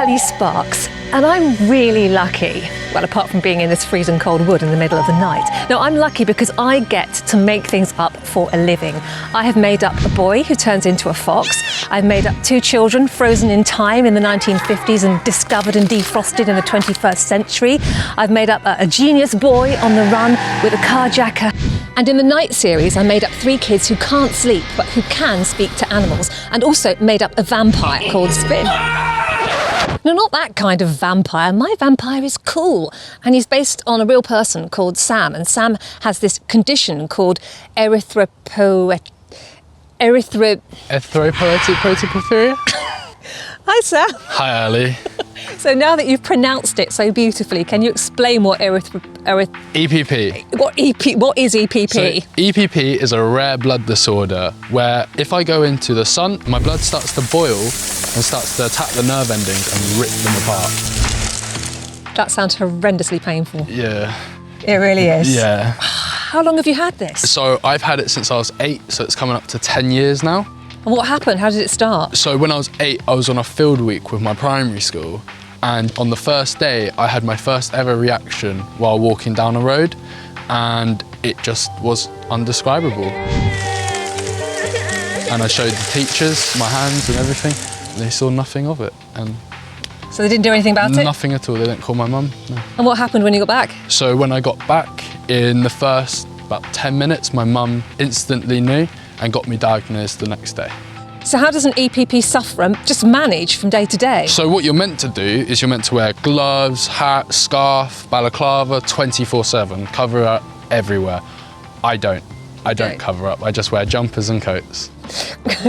Ali Sparks, and I'm really lucky. Well, apart from being in this freezing cold wood in the middle of the night. No, I'm lucky because I get to make things up for a living. I have made up a boy who turns into a fox. I've made up 2 children frozen in time in the 1950s and discovered and defrosted in the 21st century. I've made up a genius boy on the run with a carjacker. And in the night series, I made up 3 kids who can't sleep, but who can speak to animals, and also made up a vampire called Spin. No, not that kind of vampire. My vampire is cool, and he's based on a real person called Sam, and Sam has this condition called erythropoietic Porphyria? Hi, Sam. Hi, Ali. So now that you've pronounced it so beautifully, can you explain what EPP. What is EPP? So, EPP is a rare blood disorder where if I go into the sun, my blood starts to boil and starts to attack the nerve endings and rip them apart. That sounds horrendously painful. Yeah. It really is. Yeah. How long have you had this? So I've had it since I was 8, so it's coming up to 10 years now. And what happened? How did it start? So when I was 8, I was on a field week with my primary school, and on the first day, I had my first ever reaction while walking down a road, and it just was undescribable. And I showed the teachers my hands and everything, and they saw nothing of it. And so they didn't do anything about it? Nothing at all. They didn't call my mum. No. And what happened when you got back? So when I got back, in the first about 10 minutes, my mum instantly knew and got me diagnosed the next day. So how does an EPP sufferer just manage from day to day? So what you're meant to do is you're meant to wear gloves, hat, scarf, balaclava, 24/7, cover up everywhere. I don't cover up. I just wear jumpers and coats.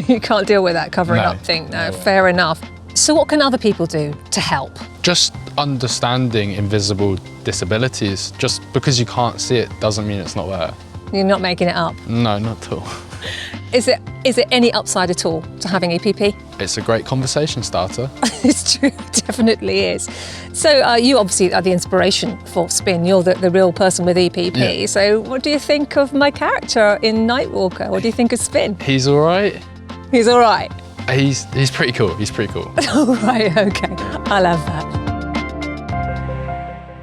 You can't deal with that covering up thing. No, fair enough. So what can other people do to help? Just understanding invisible disabilities. Just because you can't see it doesn't mean it's not there. You're not making it up? No, not at all. Is there any upside at all to having EPP? It's a great conversation starter. It's true, it definitely is. So you obviously are the inspiration for Spin. You're the real person with EPP. Yeah. So what do you think of my character in Nightwalker? What do you think of Spin? He's all right. He's all right? He's pretty cool. He's pretty cool. All right, okay. I'll have that.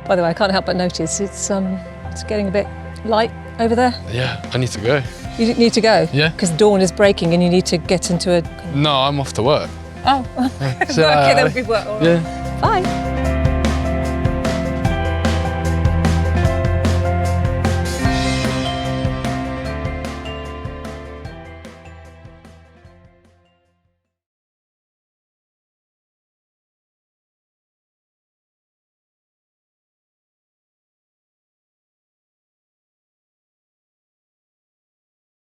By the way, I can't help but notice it's getting a bit light over there. Yeah, I need to go. You need to go? Yeah. Because dawn is breaking and you need to get into a... No, I'm off to work. Oh, So, okay, then we work. All right. Yeah. Bye.